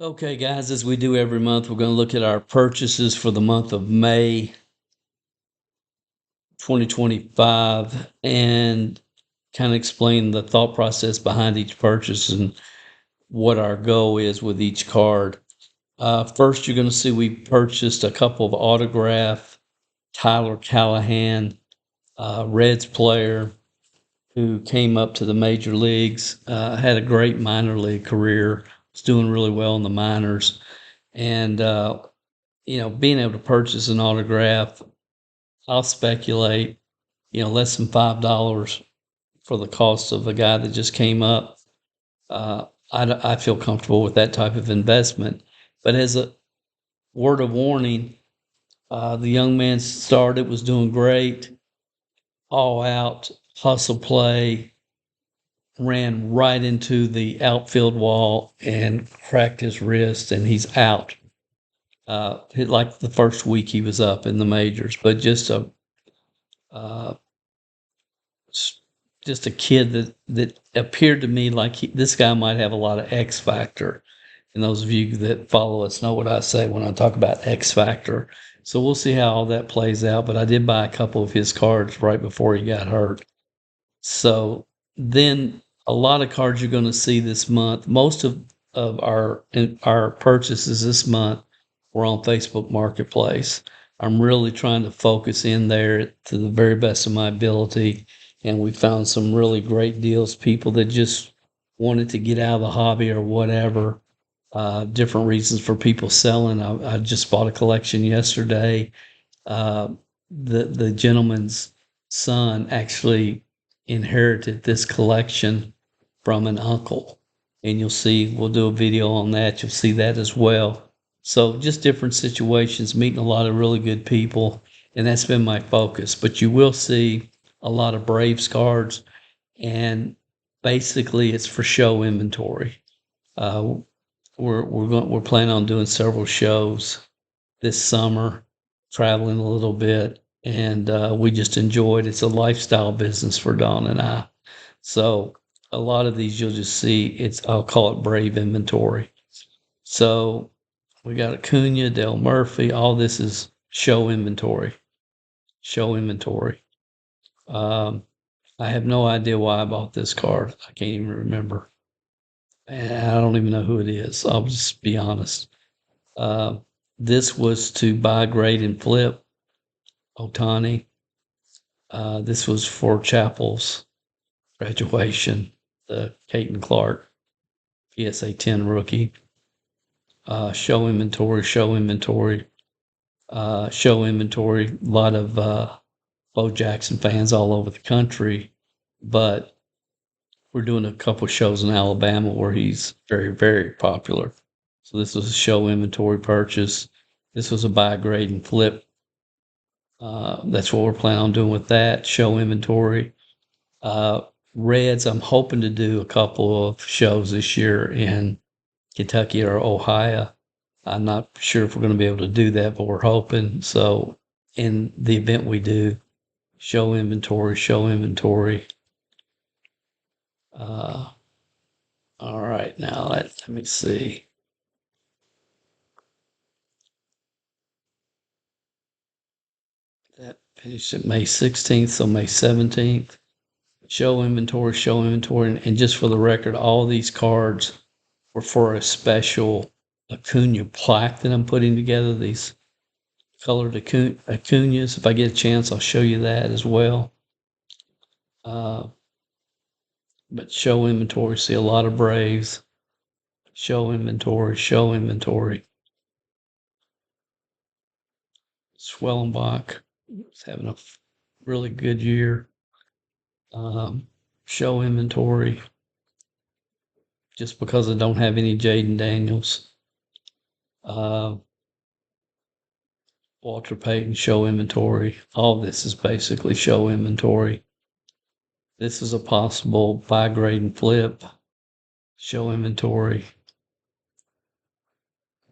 Okay, guys, as we do every month, we're going to look at our purchases for the month of May 2025 and kind of explain the thought process behind each purchase and what our goal is with each card. First, you're going to see we purchased a couple of autograph Tyler Callahan, Reds player who came up to the major leagues, had a great minor league career, was doing really well in the minors. And being able to purchase an autograph, I'll speculate, less than $5 for the cost of a guy that just came up. I feel comfortable with that type of investment. But as a word of warning, the young man started, was doing great, all out, hustle play, ran right into the outfield wall and cracked his wrist, and he's out. Like the first week he was up in the majors, but uh, just a kid that appeared to me like this guy might have a lot of X factor. And those of you that follow us know what I say when I talk about X factor. So we'll see how all that plays out. But I did buy a couple of his cards right before he got hurt. So then a lot of cards you're going to see this month. Most of our purchases this month were on Facebook Marketplace. I'm really trying to focus in there to the very best of my ability, and we found some really great deals. People that just wanted to get out of the hobby or whatever. Different reasons for people selling. I just bought a collection yesterday. Uh, the gentleman's son actually inherited this collection from an uncle, and you'll see we'll do a video on that. You'll see that as well. So just different situations, meeting a lot of really good people, and that's been my focus. But you will see a lot of Braves cards, and basically it's for show inventory. Uh, we're planning on doing several shows this summer, traveling a little bit, and we just enjoyed. It's a lifestyle business for Don and I. So a lot of these you'll just see. I'll call it Brave inventory. So we got Acuna, Dale Murphy. All this is show inventory. Show inventory. I have no idea why I bought this card. I can't even remember. And I don't even know who it is. I'll just be honest. Uh, this was to buy, grade, and flip Otani. This was for Chapel's graduation, the Caton Clark PSA 10 rookie. Show inventory, show inventory, show inventory. A lot of Bo Jackson fans all over the country, but we're doing a couple shows in Alabama where he's very, very popular. So this was a show inventory purchase. This was a buy, grade, and flip. That's what we're planning on doing with that show inventory. Reds, I'm hoping to do a couple of shows this year in Kentucky or Ohio. I'm not sure if we're going to be able to do that, but we're hoping. So in the event we do, show inventory, show inventory. All right, now let me see. That finished at May 16th, so May 17th. Show inventory, and just for the record, all these cards were for a special Acuna plaque that I'm putting together. These colored Acunas. If I get a chance, I'll show you that as well. But show inventory, see a lot of Braves. Show inventory, show inventory. Swellenbach is having a really good year. Show inventory. Just because I don't have any Jaden Daniels. Walter Payton, show inventory. All this is basically show inventory. This is a possible buy, grade, and flip. Show inventory.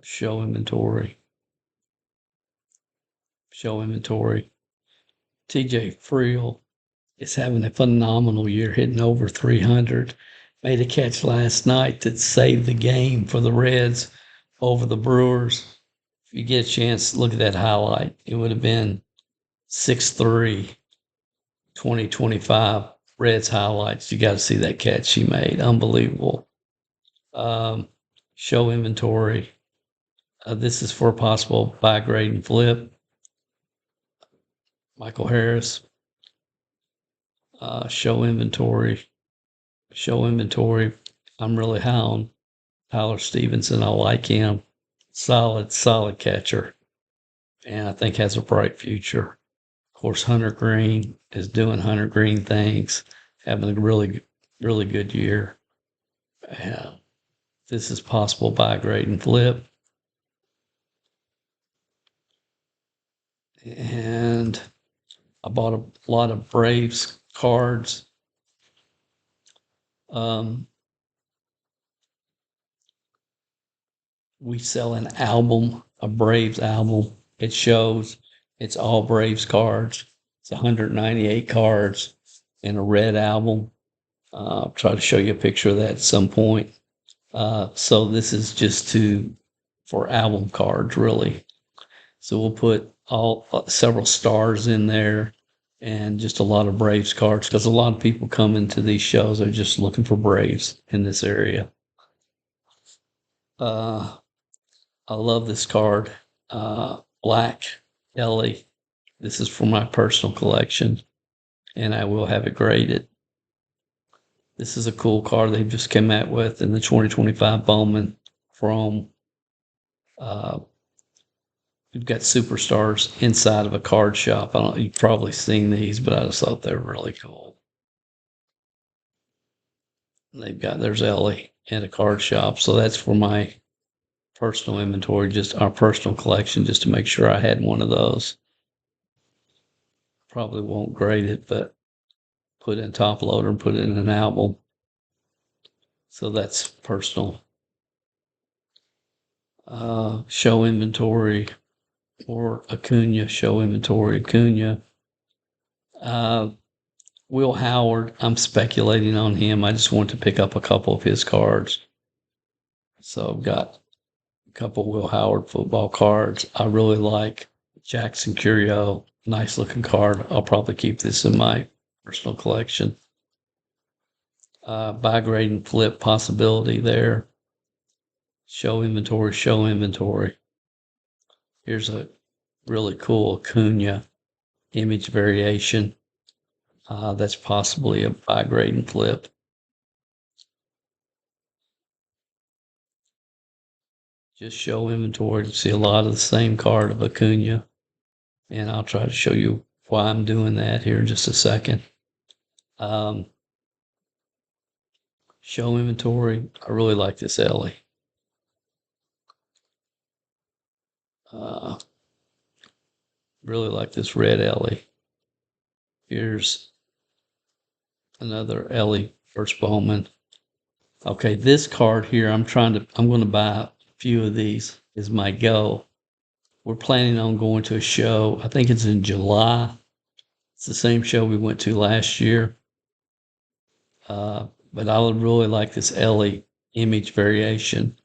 Show inventory. Show inventory. TJ Friel is having a phenomenal year, hitting over 300. Made a catch last night that saved the game for the Reds over the Brewers. If you get a chance, look at that highlight. It would have been 6-3, 2025 Reds highlights. You got to see that catch she made. Unbelievable. Um, Show inventory. This is for a possible buy, grade, and flip. Michael Harris. Show inventory. Show inventory. I'm really high on Tyler Stevenson. I like him. Solid catcher. And I think has a bright future. Of course, Hunter Green is doing Hunter Green things, having a really good year. This is possible buy, grade, and flip. And I bought a lot of Braves cards. We sell an album, a Braves album. It shows it's all Braves cards. It's 198 cards in a red album. I'll try to show you a picture of that at some point. So this is just for album cards, really. So we'll put several stars in there and just a lot of Braves cards because a lot of people come into these shows are just looking for Braves in this area. I love this card. Black Ellie. This is for my personal collection, and I will have it graded. This is a cool card they just came out with in the 2025 Bowman Chrome. We've got superstars inside of a card shop. You've probably seen these, but I just thought they were really cool. There's Ellie in a card shop, so that's for my personal inventory, just our personal collection, just to make sure I had one of those. Probably won't grade it, but put it in top loader and put it in an album. So that's personal. Show inventory or Acuna, show inventory Acuna. Will Howard, I'm speculating on him. I just want to pick up a couple of his cards. So I've got a couple Will Howard football cards. I really like Jackson Curio. Nice looking card. I'll probably keep this in my personal collection. Buy, grade, and flip possibility there. Show inventory, show inventory. Here's a really cool Acuna image variation. That's possibly a buy, grade, and flip. Just show inventory to see a lot of the same card of Acuna. And I'll try to show you why I'm doing that here in just a second. Show inventory. I really like this Ellie. Really like this red Ellie. Here's another Ellie first Bowman. Okay, this card here, I'm going to buy a few of these is my goal. We're planning on going to a show. I think it's in July. It's the same show we went to last year. But I would really like this Ellie image variation.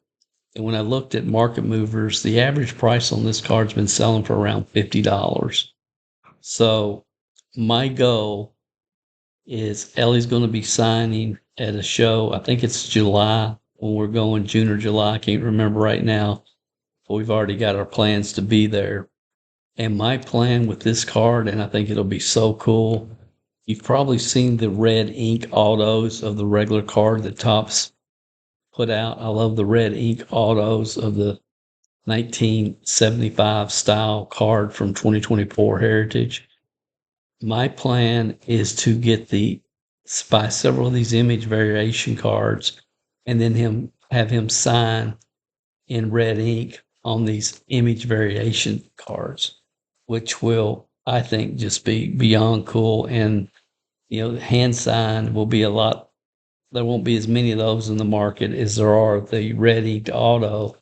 And when I looked at Market Movers, the average price on this card's been selling for around $50. So my goal is Ellie's going to be signing at a show. I think it's July when we're going, June or July. I can't remember right now. But we've already got our plans to be there. And my plan with this card, and I think it'll be so cool. You've probably seen the red ink autos of the regular card that Topps put out. I love the red ink autos of the 1975 style card from 2024 Heritage. My plan is to buy several of these image variation cards and then have him sign in red ink on these image variation cards, which will, I think, just be beyond cool. And, hand sign will be there won't be as many of those in the market as there are the red ink auto,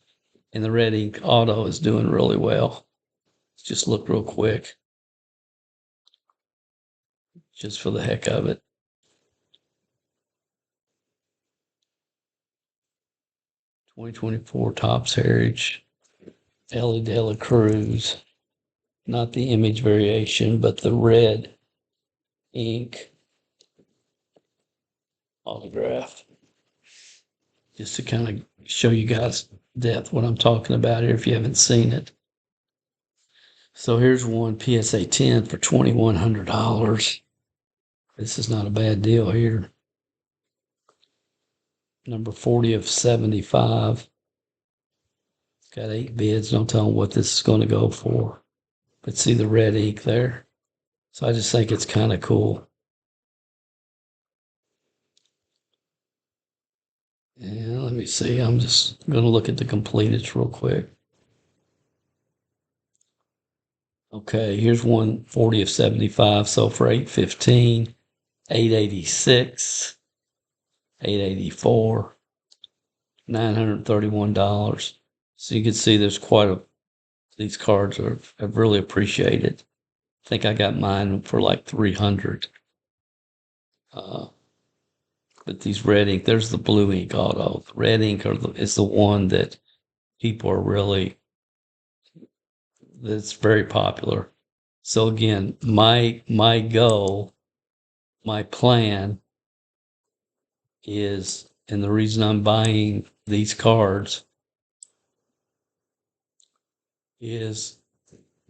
and the red ink auto is doing really well. Let's just look real quick, just for the heck of it. 2024 Topps Heritage, Ellie De La Cruz. Not the image variation, but the red ink autograph. Just to kind of show you guys depth what I'm talking about here if you haven't seen it. So here's one PSA 10 for $2,100. This is not a bad deal here. Number 40 of 75. Got 8 bids. No telling what this is going to go for. But see the red ink there. So I just think it's kind of cool. And let me see. I'm just going to look at the completed real quick. Okay, here's one 40 of 75. So for 815, 886, 884, $931. So you can see there's these cards have really appreciated. I think I got mine for like 300. But these red ink, there's the blue ink auto. The red ink is the one that people are really, that's very popular. So again, my goal, my plan is, and the reason I'm buying these cards is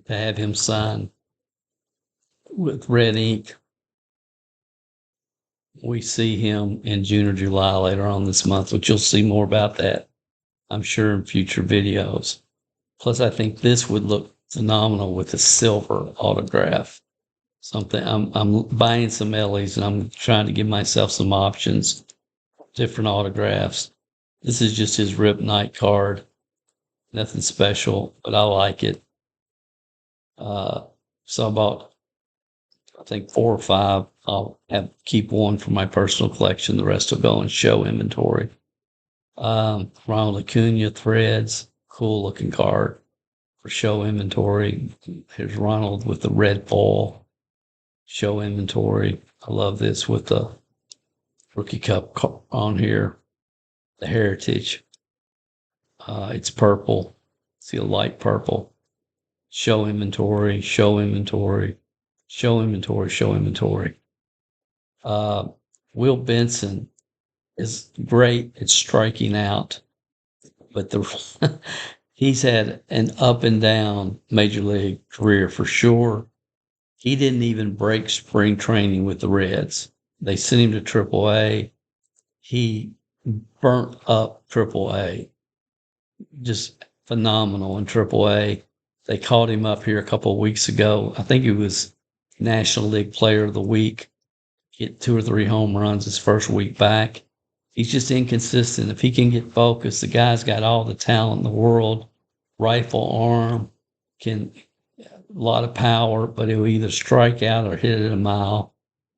to have him sign with red ink. We see him in June or July later on this month, which you'll see more about that, I'm sure, in future videos. Plus, I think this would look phenomenal with a silver autograph. Something I'm buying some Ellie's, and I'm trying to give myself some options, different autographs. This is just his Rip Night card. Nothing special, but I like it. So I bought, I think, 4 or 5. I'll keep one for my personal collection. The rest will go in show inventory. Ronald Acuna threads, cool looking card for show inventory. Here's Ronald with the red foil, show inventory. I love this with the rookie cup on here. The Heritage. It's purple. See a light purple. Show inventory, show inventory, show inventory, show inventory. Will Benson is great at striking out, but he's had an up and down major league career for sure. He didn't even break spring training with the Reds. They sent him to AAA. He burnt up AAA. Just phenomenal in AAA. They called him up here a couple of weeks ago. I think he was National League Player of the Week. Hit 2 or 3 home runs his first week back. He's just inconsistent. If he can get focused, the guy's got all the talent in the world. Rifle arm, a lot of power, but he'll either strike out or hit it a mile.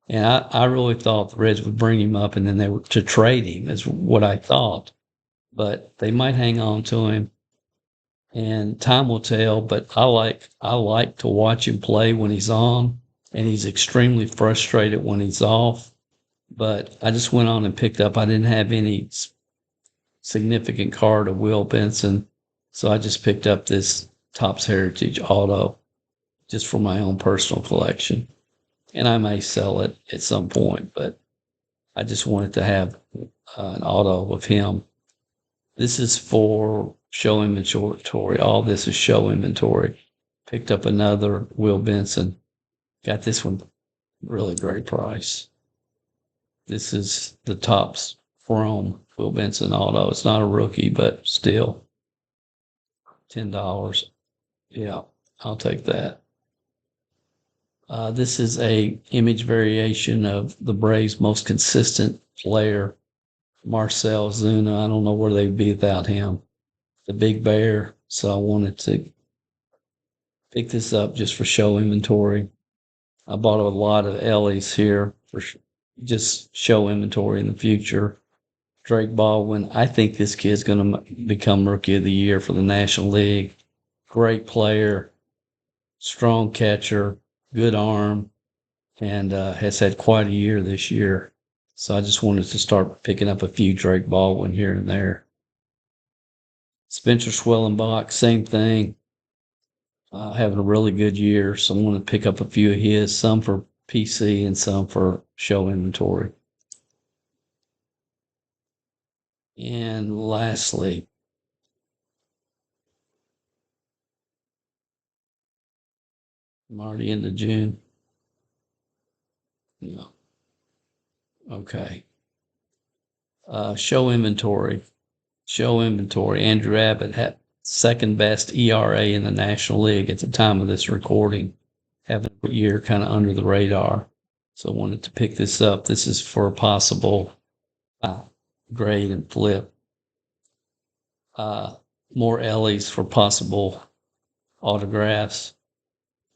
And I really thought the Reds would bring him up and then they were to trade him, is what I thought. But they might hang on to him, and time will tell. But I like to watch him play when he's on, and he's extremely frustrated when he's off. But I just went on and picked up. I didn't have any significant card of Will Benson, so I just picked up this Topps Heritage auto just for my own personal collection. And I may sell it at some point, but I just wanted to have an auto of him. This is for show inventory. All this is show inventory. Picked up another Will Benson. Got this one really great price. This is the Topps Chrome Will Benson auto. It's not a rookie, but still $10. Yeah, I'll take that. This is a image variation of the Braves' most consistent player, Marcell Ozuna. I don't know where they'd be without him. The Big Bear. So I wanted to pick this up just for show inventory. I bought a lot of Ellie's here for just show inventory in the future. Drake Baldwin. I think this kid's going to become Rookie of the Year for the National League. Great player, strong catcher, good arm, and has had quite a year this year. So I just wanted to start picking up a few Drake Baldwin here and there. Spencer Schwellenbach, same thing. Having a really good year. So I want to pick up a few of his, some for PC and some for show inventory. And lastly, I'm already into June. Yeah. Okay. Show inventory. Show inventory. Andrew Abbott had second best ERA in the National League at the time of this recording, having a year kind of under the radar. So I wanted to pick this up. This is for a possible grade and flip. More Ellie's for possible autographs.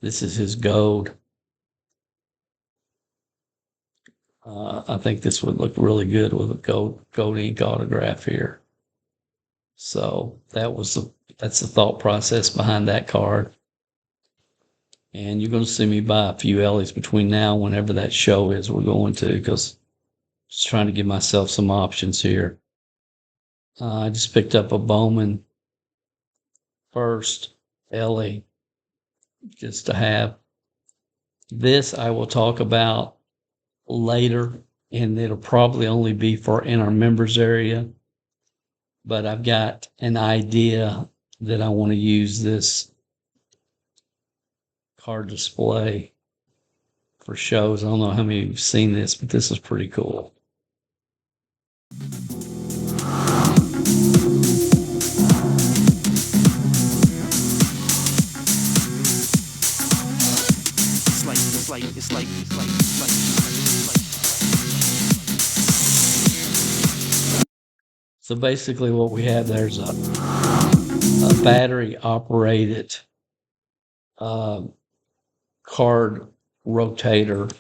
This is his gold. I think this would look really good with a gold ink autograph here. So that's the thought process behind that card. And you're going to see me buy a few Ellie's between now and whenever that show is we're going to, because just trying to give myself some options here. I just picked up a Bowman first Ellie just to have. This I will talk about later, and it'll probably only be for in our members area. But I've got an idea that I want to use this card display for shows. I don't know how many of you have seen this, but this is pretty cool. It's like. So basically what we have there's a battery operated card rotator.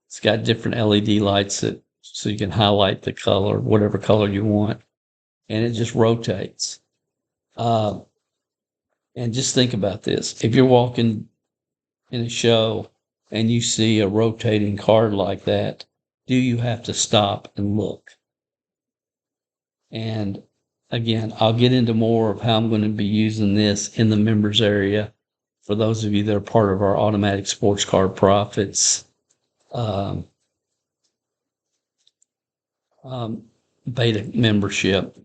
It's got different LED lights so you can highlight the color, whatever color you want, and it just rotates. And just think about this. If you're walking in a show and you see a rotating card like that, do you have to stop and look? And again, I'll get into more of how I'm going to be using this in the members area for those of you that are part of our Automatic Sports Card Profits beta membership. I'm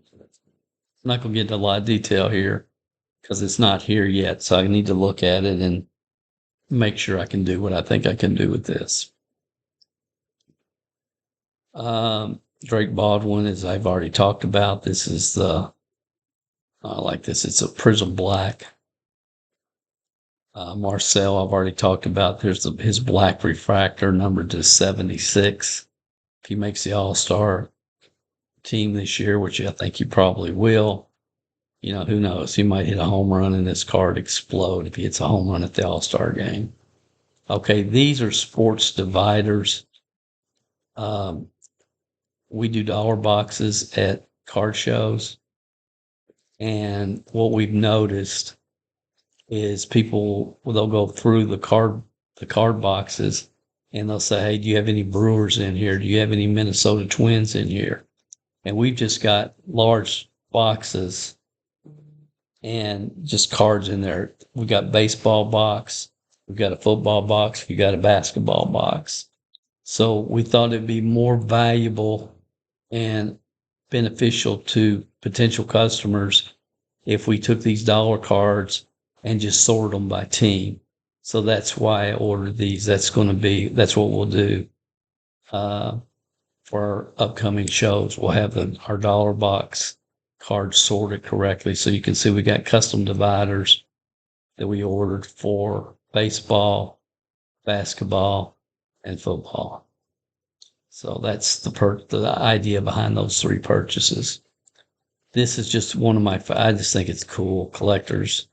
not going to get into a lot of detail here because it's not here yet, so I need to look at it and make sure I can do what I think I can do with this. Drake Baldwin, as I've already talked about, this is I like this. It's a Prism Black. Marcel, I've already talked about. There's his black refractor numbered to 76. If he makes the All-Star team this year, which I think he probably will, who knows? He might hit a home run and this card explode if he hits a home run at the All-Star game. Okay, these are sports dividers. We do dollar boxes at card shows. And what we've noticed is people, they'll go through the card boxes and they'll say, hey, do you have any Brewers in here? Do you have any Minnesota Twins in here? And we've just got large boxes and just cards in there. We've got baseball box. We've got a football box. We've got a basketball box. So we thought it'd be more valuable and beneficial to potential customers if we took these dollar cards and just sort them by team. So that's why I ordered these. That's what we'll do for our upcoming shows. We'll have our dollar box cards sorted correctly. So you can see we got custom dividers that we ordered for baseball, basketball, and football. So that's the idea behind those three purchases. This is just one of I just think it's cool. Collectors,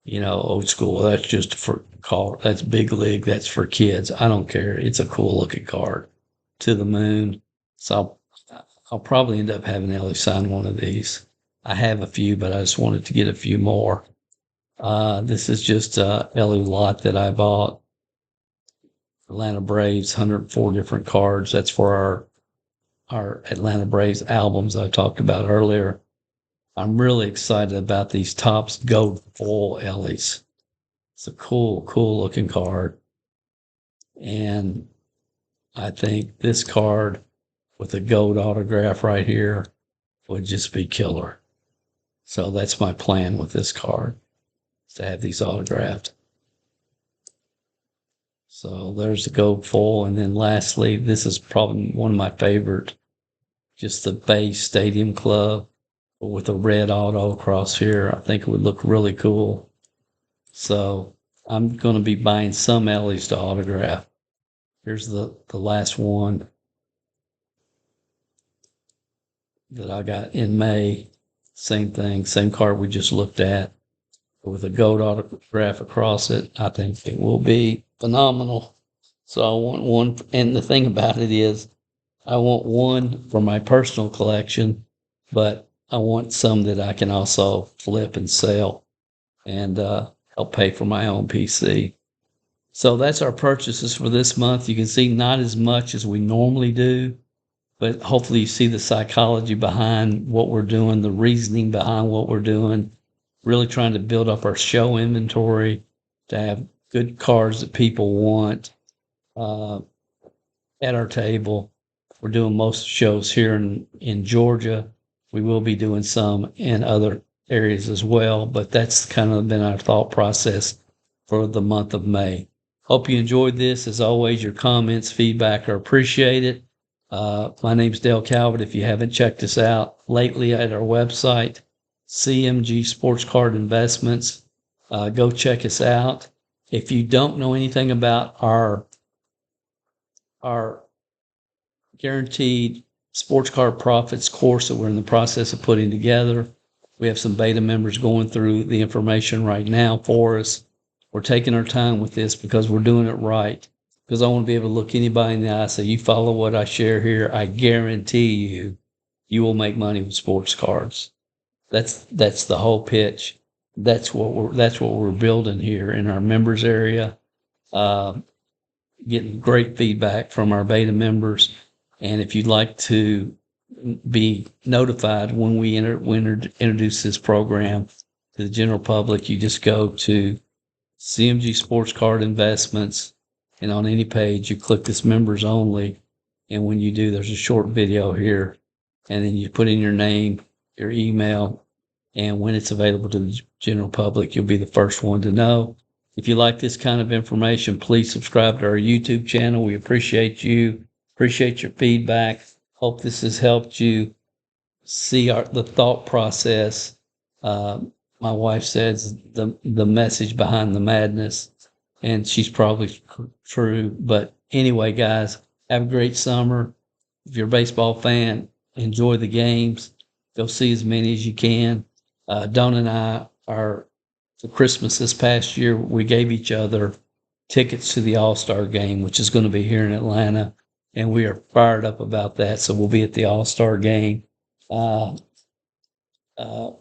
old school. That's just that's big league. That's for kids. I don't care. It's a cool looking card. To the moon. So I'll probably end up having Ellie sign one of these. I have a few, but I just wanted to get a few more. This is just Ellie lot that I bought. Atlanta Braves, 104 different cards. That's for our Atlanta Braves albums I talked about earlier. I'm really excited about these Topps Gold Foil Ellies. It's a cool looking card. And I think this card with a gold autograph right here would just be killer. So that's my plan with this card, to have these autographed. So there's the gold foil. And then lastly, this is probably one of my favorite, just the base Stadium Club with a red auto across here. I think it would look really cool. So I'm going to be buying some Ellies to autograph. Here's the last one that I got in May. Same thing, same card we just looked at with a gold autograph across it. I think it will be phenomenal. So I want one. And the thing about it is, I want one for my personal collection, but I want some that I can also flip and sell and help pay for my own PC. So that's our purchases for this month. You can see not as much as we normally do, but hopefully you see the psychology behind what we're doing, the reasoning behind what we're doing, really trying to build up our show inventory to have good cards that people want at our table. We're doing most shows here in Georgia. We will be doing some in other areas as well, but that's kind of been our thought process for the month of May. Hope you enjoyed this. As always, your comments, feedback are appreciated. My name's Dale Calvert. If you haven't checked us out lately at our website, CMG Sports Card Investments, go check us out. If you don't know anything about our guaranteed sports card profits course that we're in the process of putting together, we have some beta members going through the information right now for us. We're taking our time with this because we're doing it right. Because I want to be able to look anybody in the eye and say, you follow what I share here, I guarantee you will make money with sports cards. That's the whole pitch. That's what we're building here in our members area. Getting great feedback from our beta members. And if you'd like to be notified when we introduce this program to the general public, you just go to CMG Sports Card Investments, and on any page you click this members only, and when you do, there's a short video here, and then you put in your name, your email, and when it's available to the general public, you'll be the first one to know. If you like this kind of information, please subscribe to our YouTube channel. We appreciate you, appreciate your feedback. Hope this has helped you see the thought process. My wife says the message behind the madness, and she's probably true. But anyway, guys, have a great summer. If you're a baseball fan, enjoy the games. Go see as many as you can. Don and I are, for Christmas this past year, we gave each other tickets to the All-Star game, which is going to be here in Atlanta, and we are fired up about that. So we'll be at the All-Star game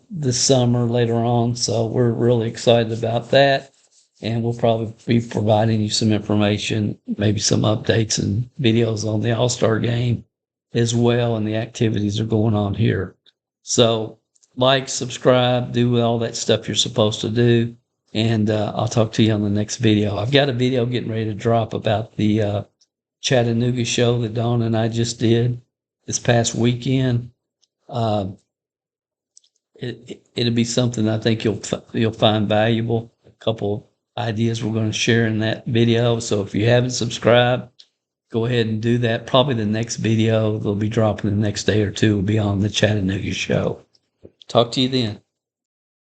this summer later on. So we're really excited about that. And we'll probably be providing you some information, maybe some updates and videos on the All-Star game as well, and the activities are going on here. So like, subscribe, do all that stuff you're supposed to do. And I'll talk to you on the next video. I've got a video getting ready to drop about the Chattanooga show that Dawn and I just did this past weekend. It'll be something I think you'll find valuable. A couple ideas we're going to share in that video. So if you haven't subscribed, go ahead and do that. Probably the next video they'll be dropping the next day or two will be on the Chattanooga show. Talk to you then.